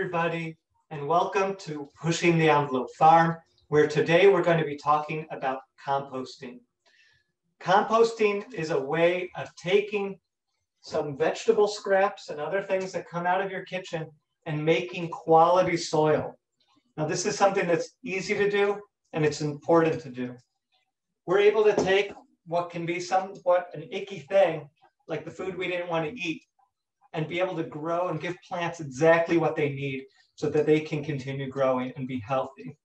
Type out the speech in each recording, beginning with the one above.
everybody, and welcome to Pushing the Envelope Farm, where today we're going to be talking about composting. Composting is a way of taking some vegetable scraps and other things that come out of your kitchen and making quality soil. Now, this is something that's easy to do and it's important to do. We're able to take what can be somewhat an icky thing, like the food we didn't want to eat, and be able to grow and give plants exactly what they need so that they can continue growing and be healthy.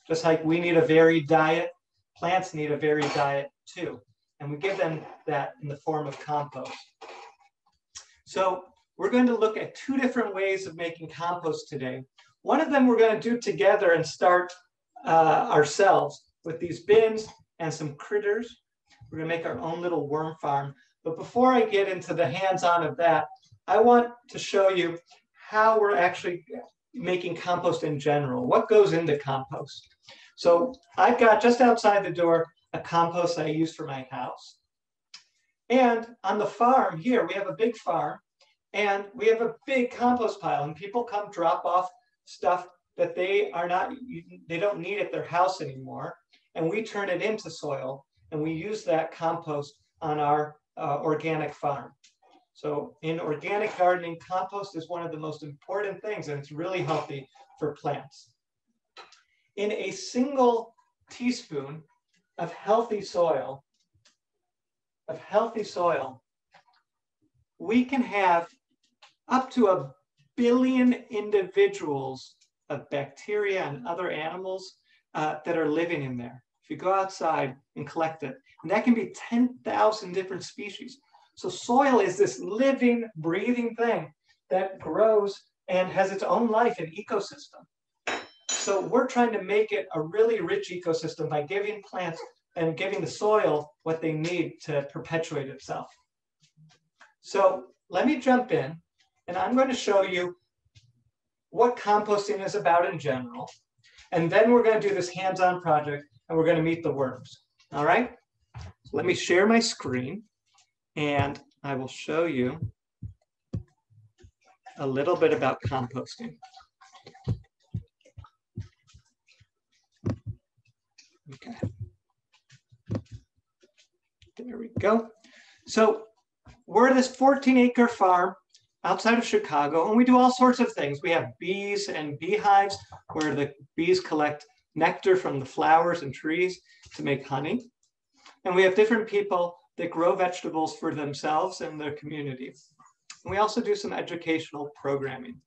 Just like we need a varied diet, plants need a varied diet too. And we give them that in the form of compost. So we're going to look at two different ways of making compost today. One of them we're going to do together and start ourselves with these bins and some critters. We're going to make our own little worm farm. But before I get into the hands-on of that, I want to show you how we're actually making compost in general. What goes into compost? So I've got just outside the door a compost I use for my house. And on the farm here, we have a big farm and we have a big compost pile, and people come drop off stuff that they don't need at their house anymore. And we turn it into soil and we use that compost on our organic farm. So in organic gardening, compost is one of the most important things, and it's really healthy for plants. In a single teaspoon of healthy soil, we can have up to 1 billion individuals of bacteria and other animals that are living in there. If you go outside and collect it, and that can be 10,000 different species. So soil is this living, breathing thing that grows and has its own life and ecosystem. So we're trying to make it a really rich ecosystem by giving plants and giving the soil what they need to perpetuate itself. So let me jump in, and I'm going to show you what composting is about in general. And then we're going to do this hands-on project, and we're going to meet the worms. All right? So let me share my screen. And I will show you a little bit about composting. Okay. There we go. So we're this 14-acre farm outside of Chicago, and we do all sorts of things. We have bees and beehives where the bees collect nectar from the flowers and trees to make honey. And we have different people that grow vegetables for themselves and their community. And we also do some educational programming.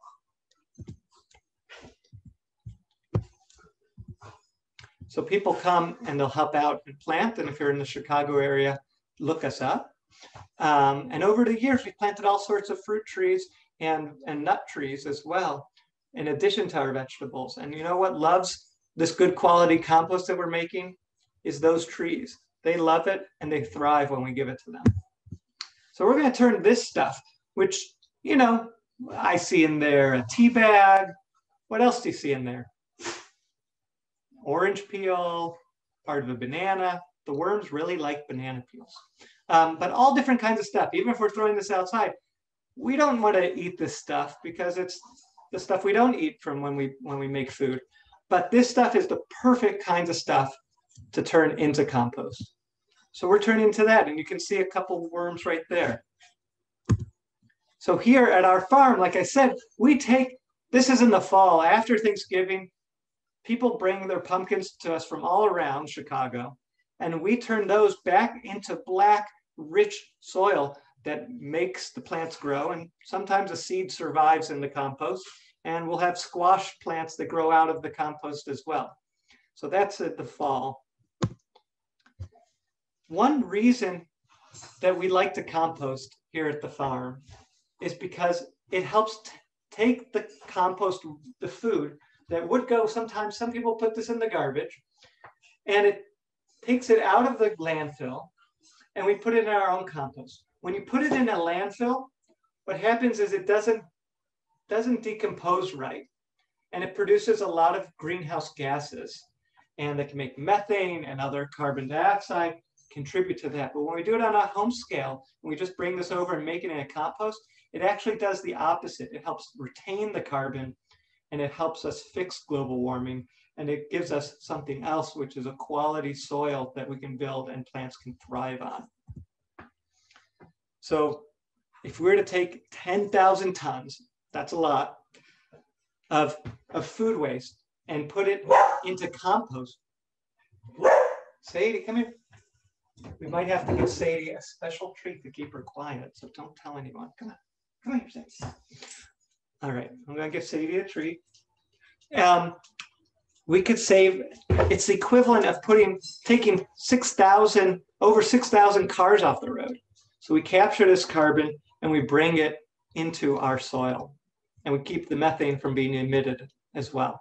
So people come and they'll help out and plant. And if you're in the Chicago area, look us up. And over the years, we've planted all sorts of fruit trees and nut trees as well, in addition to our vegetables. And you know what loves this good quality compost that we're making is those trees. They love it and they thrive when we give it to them. So we're going to turn this stuff, which, you know, I see in there a tea bag. What else do you see in there? Orange peel, part of a banana. The worms really like banana peels. But all different kinds of stuff. Even if we're throwing this outside, we don't want to eat this stuff because it's the stuff we don't eat from when we make food. But this stuff is the perfect kinds of stuff to turn into compost. So we're turning into that, and you can see a couple worms right there. So here at our farm, like I said, this is in the fall, after Thanksgiving, people bring their pumpkins to us from all around Chicago, and we turn those back into black, rich soil that makes the plants grow, and sometimes a seed survives in the compost, and we'll have squash plants that grow out of the compost as well. So that's at the fall. One reason that we like to compost here at the farm is because it helps take the compost, the food that would go, sometimes some people put this in the garbage, and it takes it out of the landfill, and we put it in our own compost. When you put it in a landfill, what happens is it doesn't decompose right, and it produces a lot of greenhouse gases, and that can make methane and other carbon dioxide contribute to that. But when we do it on a home scale, and we just bring this over and make it in a compost, it actually does the opposite. It helps retain the carbon and it helps us fix global warming, and it gives us something else, which is a quality soil that we can build and plants can thrive on. So if we were to take 10,000 tons, that's a lot, of food waste and put it into compost. Sadie, come here. We might have to give Sadie a special treat to keep her quiet, so don't tell anyone. Come on. Come here, Sadie. All right, I'm going to give Sadie a treat. We could save, it's the equivalent of taking over 6,000 cars off the road. So we capture this carbon and we bring it into our soil, and we keep the methane from being emitted as well.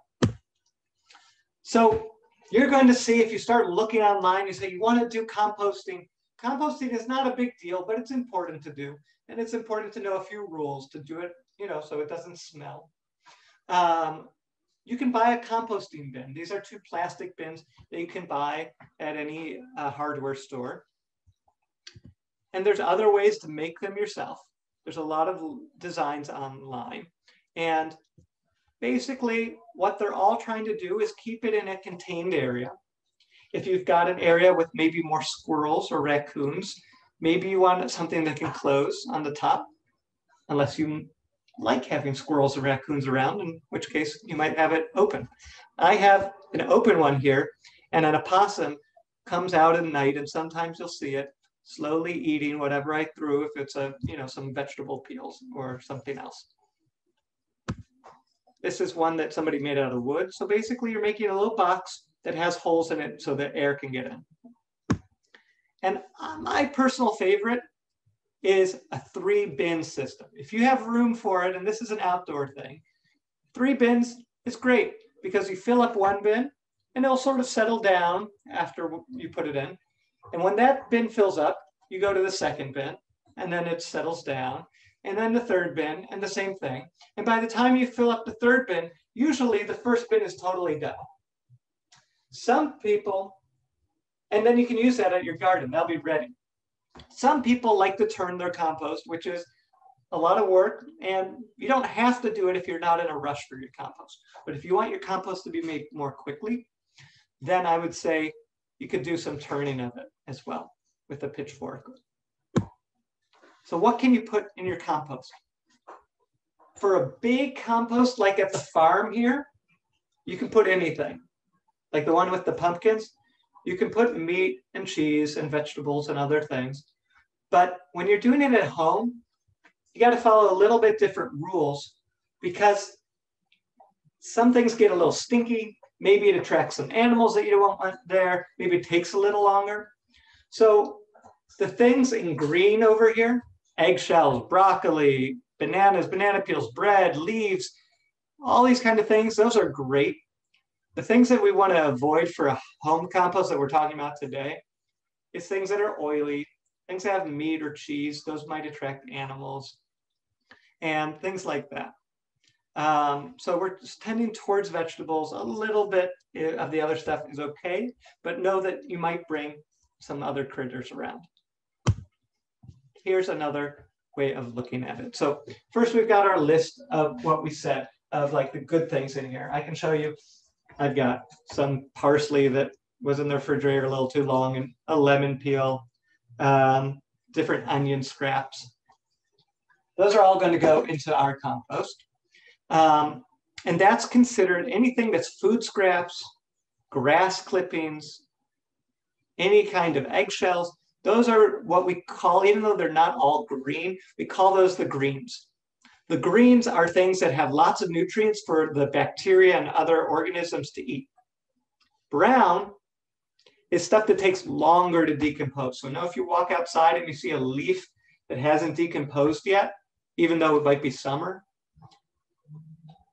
So you're going to see, if you start looking online, you say you want to do composting. Composting is not a big deal, but it's important to do. And it's important to know a few rules to do it, so it doesn't smell. You can buy a composting bin. These are 2 plastic bins that you can buy at any hardware store. And there's other ways to make them yourself. There's a lot of designs online. And basically, what they're all trying to do is keep it in a contained area. If you've got an area with maybe more squirrels or raccoons, maybe you want something that can close on the top, unless you like having squirrels or raccoons around, in which case you might have it open. I have an open one here, and an opossum comes out at night, and sometimes you'll see it slowly eating whatever I threw, if it's some vegetable peels or something else. This is one that somebody made out of wood. So basically you're making a little box that has holes in it so that air can get in. And my personal favorite is a 3-bin system. If you have room for it, and this is an outdoor thing, 3 bins is great because you fill up 1 bin and it'll sort of settle down after you put it in. And when that bin fills up, you go to the 2nd bin, and then it settles down, and then the 3rd bin, and the same thing. And by the time you fill up the 3rd bin, usually the 1st bin is totally done. Some people, and then you can use that at your garden, they'll be ready. Some people like to turn their compost, which is a lot of work, and you don't have to do it if you're not in a rush for your compost. But if you want your compost to be made more quickly, then I would say you could do some turning of it as well with a pitchfork. So what can you put in your compost? For a big compost, like at the farm here, you can put anything. Like the one with the pumpkins, you can put meat and cheese and vegetables and other things. But when you're doing it at home, you got to follow a little bit different rules, because some things get a little stinky. Maybe it attracts some animals that you don't want there. Maybe it takes a little longer. So the things in green over here, eggshells, broccoli, bananas, banana peels, bread, leaves, all these kind of things, those are great. The things that we want to avoid for a home compost that we're talking about today is things that are oily, things that have meat or cheese. Those might attract animals and things like that. So we're just tending towards vegetables. A little bit of the other stuff is okay, but know that you might bring some other critters around. Here's another way of looking at it. So first we've got our list of what we said of like the good things in here. I can show you, I've got some parsley that was in the refrigerator a little too long, and a lemon peel, different onion scraps. Those are all going to go into our compost. And that's considered anything that's food scraps, grass clippings, any kind of eggshells. Those are what we call, even though they're not all green, we call those the greens. The greens are things that have lots of nutrients for the bacteria and other organisms to eat. Brown is stuff that takes longer to decompose. So now if you walk outside and you see a leaf that hasn't decomposed yet, even though it might be summer,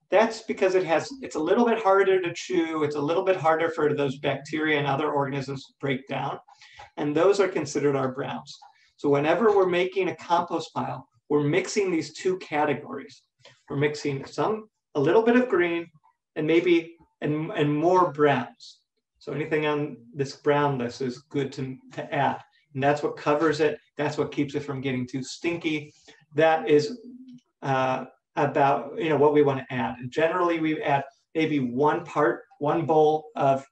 that's because it's a little bit harder to chew. It's a little bit harder for those bacteria and other organisms to break down. And those are considered our browns. So whenever we're making a compost pile, we're mixing these 2 categories. We're mixing a little bit of green and maybe and more browns. So anything on this brown list is good to add. And that's what covers it. That's what keeps it from getting too stinky. That is about what we want to add. And generally, we add maybe one bowl of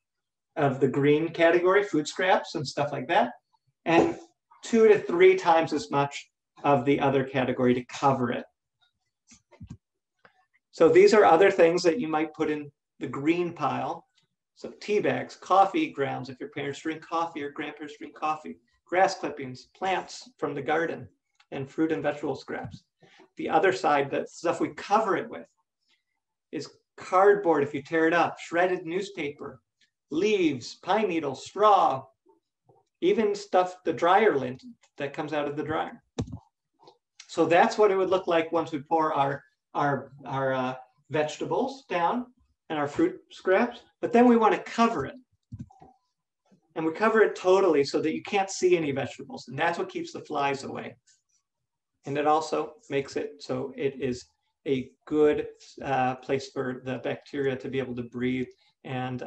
the green category, food scraps and stuff like that, and 2 to 3 times as much of the other category to cover it. So these are other things that you might put in the green pile. So tea bags, coffee grounds, if your parents drink coffee or grandparents drink coffee, grass clippings, plants from the garden, and fruit and vegetable scraps. The other side, that stuff we cover it with, is cardboard if you tear it up, shredded newspaper, leaves, pine needles, straw, even stuff, the dryer lint that comes out of the dryer. So that's what it would look like once we pour our vegetables down and our fruit scraps, but then we want to cover it. And we cover it totally so that you can't see any vegetables. And that's what keeps the flies away. And it also makes it so it is a good place for the bacteria to be able to breathe and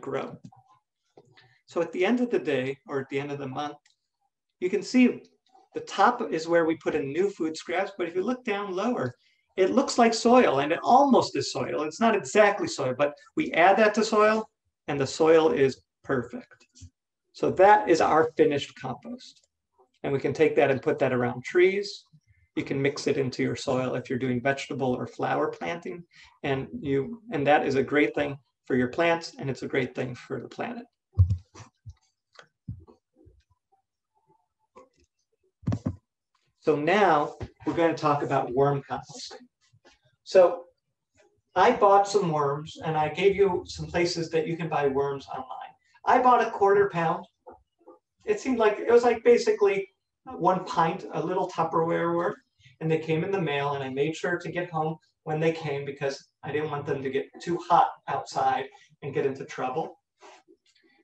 grow. So at the end of the day, or at the end of the month, you can see the top is where we put in new food scraps, but if you look down lower, it looks like soil, and it almost is soil. It's not exactly soil, but we add that to soil, and the soil is perfect. So that is our finished compost. And we can take that and put that around trees. You can mix it into your soil if you're doing vegetable or flower planting. And that is a great thing for your plants, and it's a great thing for the planet. So now we're going to talk about worm composting. So I bought some worms, and I gave you some places that you can buy worms online. I bought a 1/4 pound. It seemed like it was like basically 1 pint, a little Tupperware worth, and they came in the mail, and I made sure to get home when they came because I didn't want them to get too hot outside and get into trouble.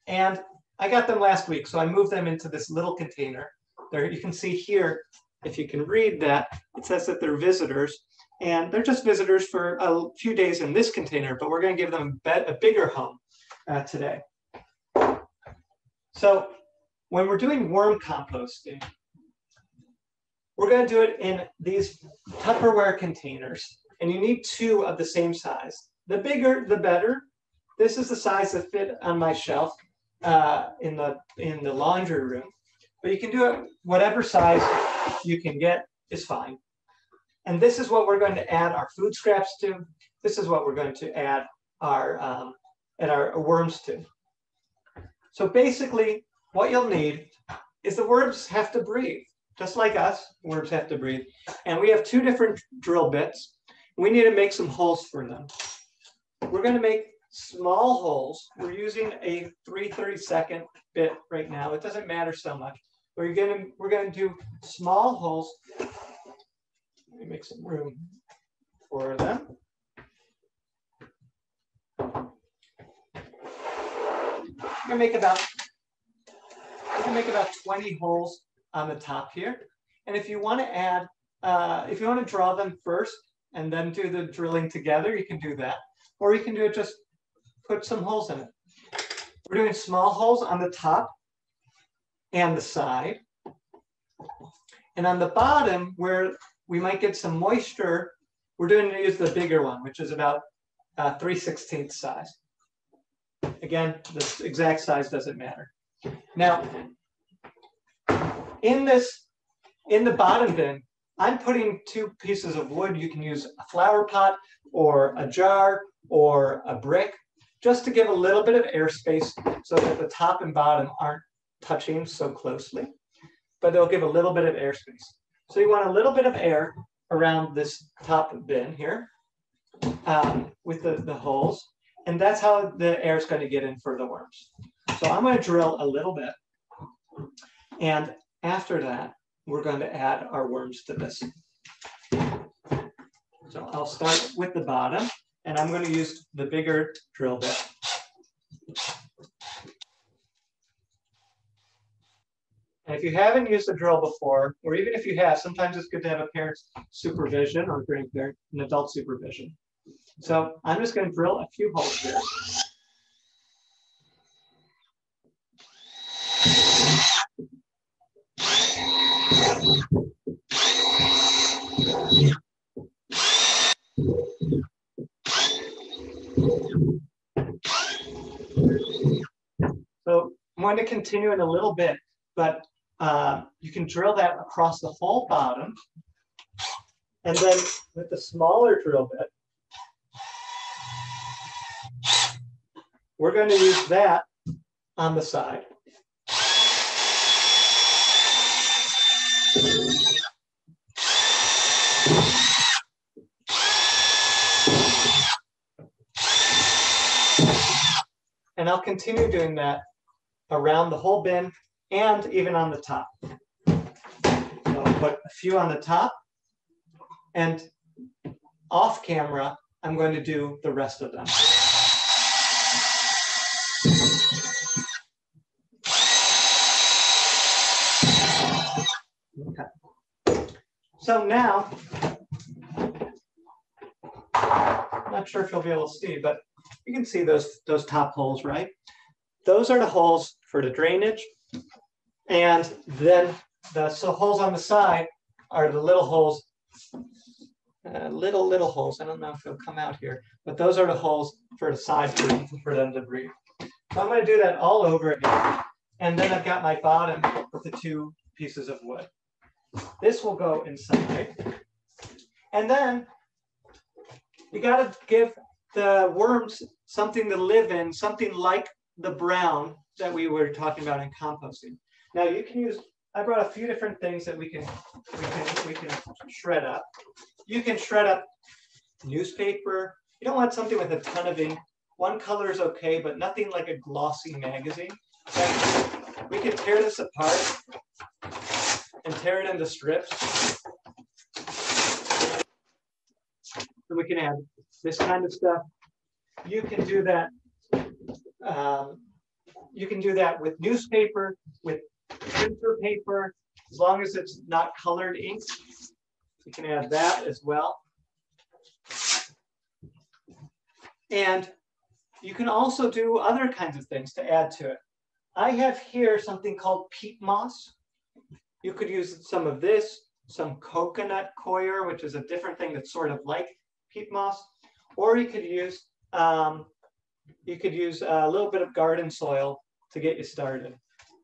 And I got them last week, so I moved them into this little container. There, you can see here, if you can read that, it says that they're visitors, and they're just visitors for a few days in this container, but we're going to give them a bigger home today. So when we're doing worm composting, we're going to do it in these Tupperware containers, and you need 2 of the same size. The bigger, the better. This is the size that fit on my shelf in the laundry room, but you can do it whatever size you can get is fine. And this is what we're going to add our food scraps to. This is what we're going to add our worms to. So basically, what you'll need is the worms have to breathe. Just like us, worms have to breathe. And we have 2 different drill bits. We need to make some holes for them. We're going to make small holes. We're using a 3/32 bit right now. It doesn't matter so much. We're going to do small holes. Let me make some room for them. We can make about 20 holes on the top here. And if you want to add, if you want to draw them first and then do the drilling together, you can do that. Or you can do it, just put some holes in it. We're doing small holes on the top and the side. And on the bottom, where we might get some moisture, we're going to use the bigger one, which is about 3/16 size. Again, the exact size doesn't matter. Now, in the bottom bin, I'm putting 2 pieces of wood. You can use a flower pot or a jar or a brick, just to give a little bit of airspace so that the top and bottom aren't touching so closely, but they'll give a little bit of airspace. So you want a little bit of air around this top bin here with the holes, and that's how the air is going to get in for the worms. So I'm going to drill a little bit, and after that, we're going to add our worms to this. So I'll start with the bottom, and I'm going to use the bigger drill bit. And if you haven't used a drill before, or even if you have, sometimes it's good to have a parent's supervision or grandparent, an adult supervision. So I'm just going to drill a few holes here. going to continue in a little bit, but you can drill that across the whole bottom. And then with the smaller drill bit, we're going to use that on the side. And I'll continue doing that around the whole bin and even on the top. So I'll put a few on the top, and off camera, I'm going to do the rest of them. Okay. So now, I'm not sure if you'll be able to see, but you can see those top holes, right? Those are the holes for the drainage. And then the holes on the side are the little holes, little holes. I don't know if they'll come out here, but those are the holes for the side for them to breathe. So I'm going to do that all over again. And then I've got my bottom with the 2 pieces of wood. This will go inside. And then you got to give the worms something to live in, something like the brown that we were talking about in composting. Now you can use, I brought a few different things that we can shred up. You can shred up newspaper. You don't want something with a ton of ink. One color is okay, but nothing like a glossy magazine. So we can tear this apart and tear it into strips. So we can add this kind of stuff. You can do that. You can do that with newspaper, with printer paper, as long as it's not colored ink. You can add that as well. And you can also do other kinds of things to add to it. I have here something called peat moss. You could use some of this, some coconut coir, which is a different thing that's sort of like peat moss, or you could use a little bit of garden soil to get you started.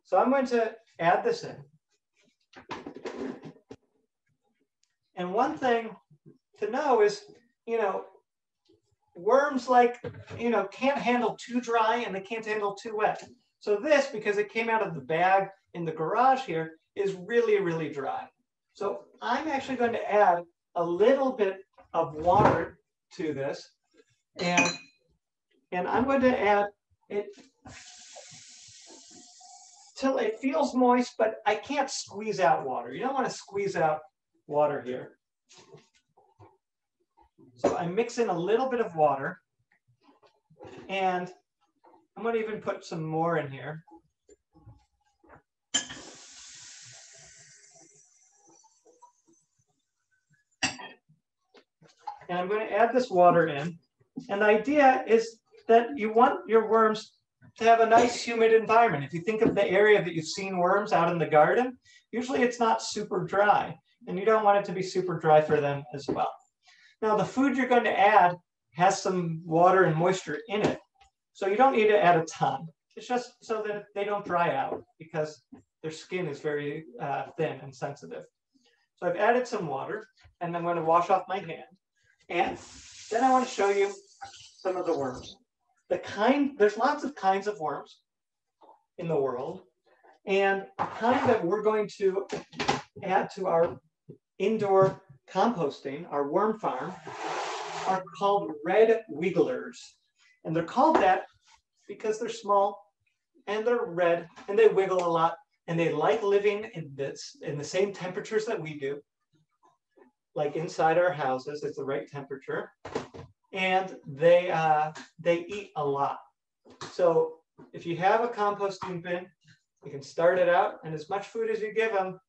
So I'm going to add this in. And one thing to know is, worms can't handle too dry and they can't handle too wet. So this, because it came out of the bag in the garage here, is really, really dry. So I'm actually going to add a little bit of water to this, and I'm going to add it till it feels moist, but I can't squeeze out water. You don't want to squeeze out water here. So I mix in a little bit of water, and I'm going to even put some more in here. And I'm going to add this water in. And the idea is that you want your worms to have a nice humid environment. If you think of the area that you've seen worms out in the garden, usually it's not super dry, and you don't want it to be super dry for them as well. Now the food you're going to add has some water and moisture in it, so you don't need to add a ton. It's just so that they don't dry out because their skin is very thin and sensitive. So I've added some water, and I'm going to wash off my hand. And then I want to show you some of the worms. There's lots of kinds of worms in the world. And the kind that we're going to add to our indoor composting, our worm farm, are called red wigglers. And they're called that because they're small and they're red and they wiggle a lot and they like living in the same temperatures that we do. Like inside our houses, it's the right temperature, and they eat a lot. So if you have a composting bin, you can start it out, and as much food as you give them,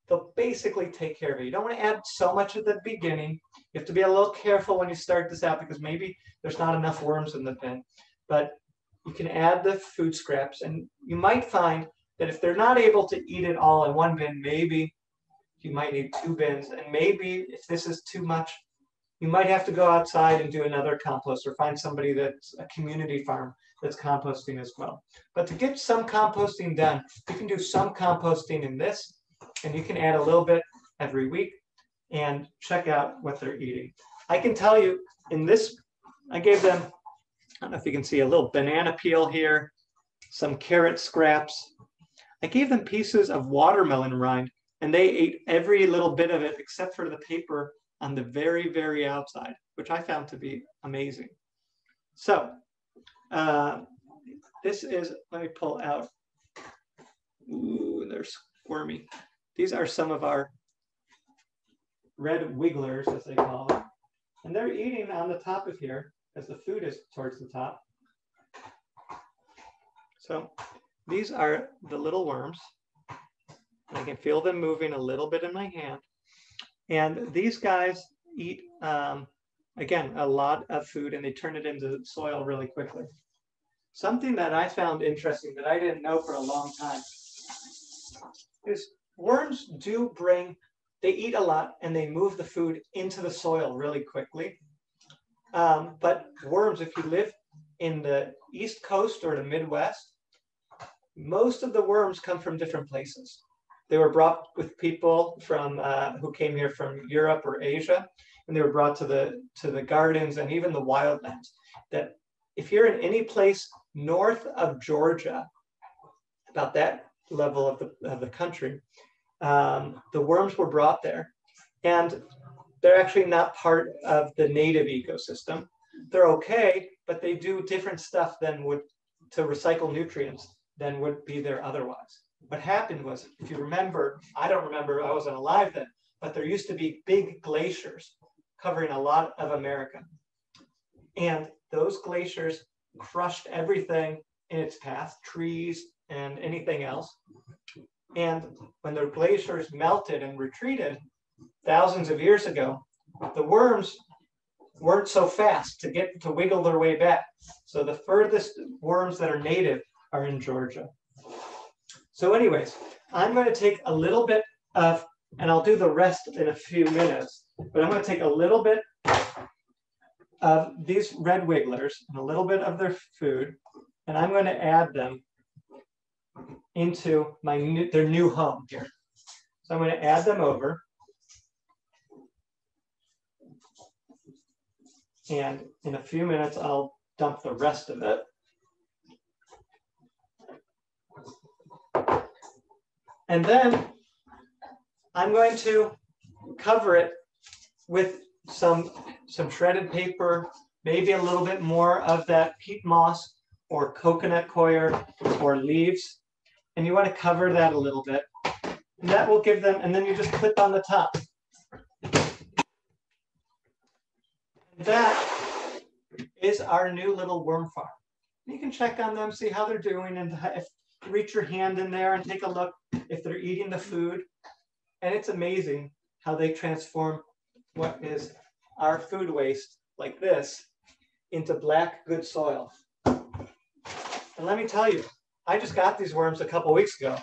they'll basically take care of it. You don't want to add so much at the beginning. You have to be a little careful when you start this out because maybe there's not enough worms in the bin, but you can add the food scraps, and you might find that if they're not able to eat it all in one bin, maybe you might need 2 bins, and maybe if this is too much, You might have to go outside and do another compost or find somebody that's a community farm that's composting as well. But to get some composting done, you can do some composting in this, and you can add a little bit every week and check out what they're eating. I can tell you in this, I gave them, I don't know if you can see, a little banana peel here, some carrot scraps. I gave them pieces of watermelon rind, and they ate every little bit of it except for the paper on the very, very outside, which I found to be amazing. So this is, let me pull out. Ooh, they're squirmy. These are some of our red wigglers, as they call them. And they're eating on the top of here, as the food is towards the top. So these are the little worms. I can feel them moving a little bit in my hand. And these guys eat, again, a lot of food, and they turn it into soil really quickly. Something that I found interesting that I didn't know for a long time is worms do bring, they eat a lot and they move the food into the soil really quickly. But worms, if you live in the East Coast or the Midwest, most of the worms come from different places. They were brought with people from who came here from Europe or Asia, and they were brought to the gardens and even the wildlands. That if you're in any place north of Georgia, about that level of the country, the worms were brought there, and they're actually not part of the native ecosystem. They're okay, but they do different stuff than would to recycle nutrients than would be there otherwise. What happened was, if you remember, I don't remember, I wasn't alive then, but there used to be big glaciers covering a lot of America. And those glaciers crushed everything in its path, trees and anything else. And when the glaciers melted and retreated thousands of years ago, the worms weren't so fast to wiggle their way back. So the furthest worms that are native are in Georgia. So anyways, I'm going to take a little bit of, and I'll do the rest in a few minutes, but I'm going to take a little bit of these red wigglers and a little bit of their food, and I'm going to add them into their new home here. So I'm going to add them over. And in a few minutes, I'll dump the rest of it. And then I'm going to cover it with some shredded paper, maybe a little bit more of that peat moss or coconut coir or leaves. And you want to cover that a little bit. And that will give them, and then you just clip on the top. That is our new little worm farm. You can check on them, see how they're doing, and if you reach your hand in there and take a look if they're eating the food. And it's amazing how they transform what is our food waste, like this, into black, good soil. And let me tell you, I just got these worms a couple weeks ago,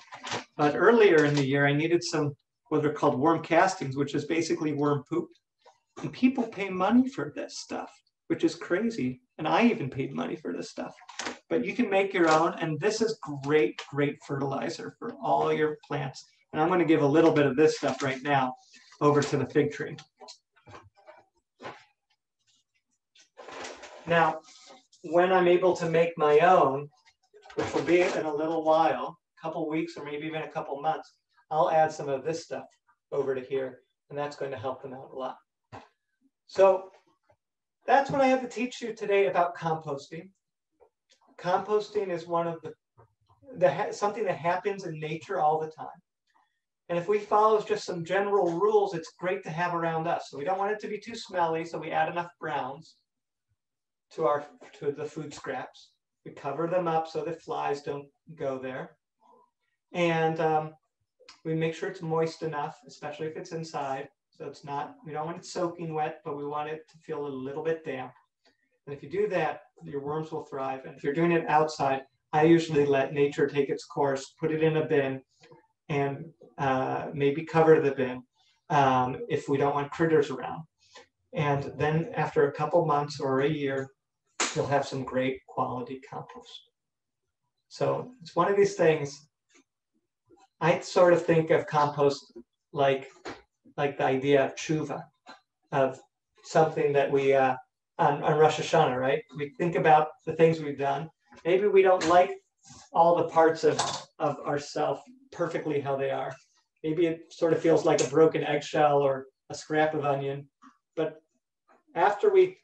but earlier in the year, I needed some what are called worm castings, which is basically worm poop. And people pay money for this stuff, which is crazy. And I even paid money for this stuff. But you can make your own, and this is great, great fertilizer for all your plants. And I'm going to give a little bit of this stuff right now over to the fig tree. Now, when I'm able to make my own, which will be in a little while, a couple weeks or maybe even a couple months, I'll add some of this stuff over to here, and that's going to help them out a lot. So that's what I have to teach you today about composting. Composting is one of something that happens in nature all the time. And if we follow just some general rules, it's great to have around us. So we don't want it to be too smelly, so we add enough browns to the food scraps. We cover them up so that flies don't go there. And we make sure it's moist enough, especially if it's inside. So it's not, we don't want it soaking wet, but we want it to feel a little bit damp. And if you do that, your worms will thrive. And if you're doing it outside, I usually let nature take its course, put it in a bin, and maybe cover the bin if we don't want critters around. And then after a couple months or a year, you'll have some great quality compost. So it's one of these things. I sort of think of compost like the idea of tshuva, of something that we, on Rosh Hashanah, right? We think about the things we've done. Maybe we don't like all the parts of ourself perfectly how they are. Maybe it sort of feels like a broken eggshell or a scrap of onion. But after we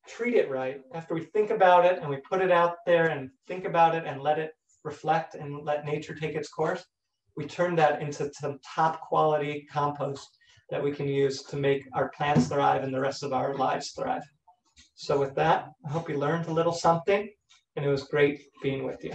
treat it right, after we think about it and we put it out there and think about it and let it reflect and let nature take its course, we turn that into some top quality compost that we can use to make our plants thrive and the rest of our lives thrive. So with that, I hope you learned a little something, and it was great being with you.